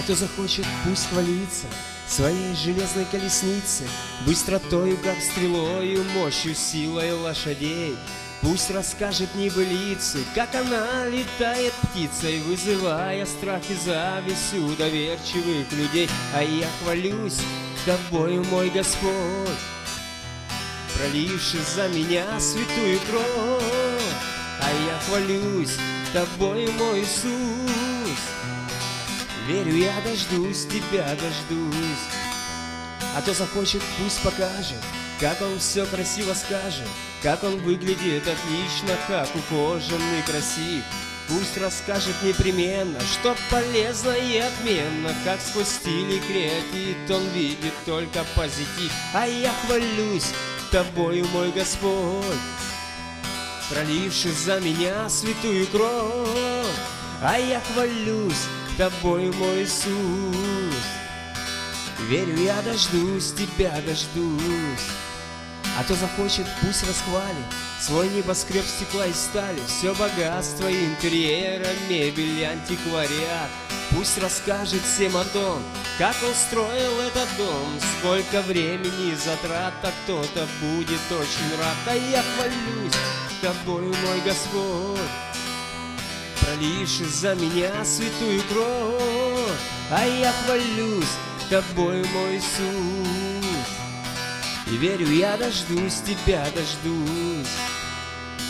кто захочет, пусть хвалится своей железной колесницы, быстротою, как стрелою, мощью, силой лошадей. Пусть расскажет небылицы, как она летает птицей, вызывая страх и зависть у доверчивых людей. А я хвалюсь тобою, мой Господь, проливший за меня святую кровь. А я хвалюсь тобою, мой Иисус, верю, я дождусь тебя, дождусь. А кто захочет, пусть покажет, как он все красиво скажет, как он выглядит отлично, как ухоженный, красив. Пусть расскажет непременно, что полезно и отменно, как сквозь стиль и креатив он видит только позитив. А я хвалюсь тобою, мой Господь, проливший за меня святую кровь. А я хвалюсь тобою, мой Иисус, верю, я дождусь тебя, дождусь. А кто захочет, пусть расхвалит свой небоскреб стекла и стали, все богатство интерьера, мебель, антиквариат. Пусть расскажет всем о том, как он строил этот дом, сколько времени и затрат, а кто-то будет очень рад. А я хвалюсь тобою, мой Господь, проливший за меня святую кровь. А я хвалюсь тобой, мой Иисус, и верю, я дождусь тебя, дождусь.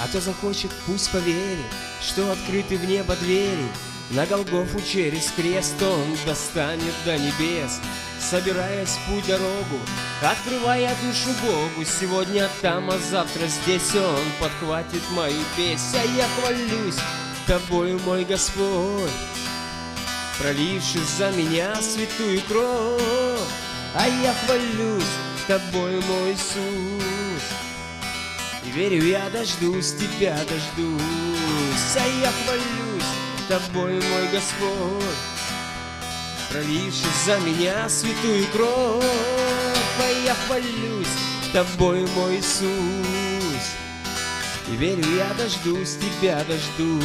А кто захочет, пусть поверит, что открыты в небо двери, на Голгофу через крест он достанет до небес, собираясь в путь дорогу, открывая душу Богу. Сегодня там, а завтра здесь он подхватит мою песнь. А я хвалюсь тобою, мой Господь, проливший за меня святую кровь. А я хвалюсь тобою, мой Иисус, и верю, я дождусь тебя, дождусь. А я хвалюсь тобою, мой Господь, проливший за меня святую кровь. А я хвалюсь тобою, мой Иисус, и верю, я дождусь тебя, дождусь.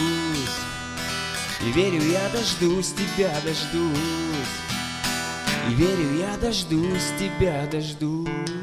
И верю, я дождусь тебя, дождусь. И верю, я дождусь тебя, дождусь.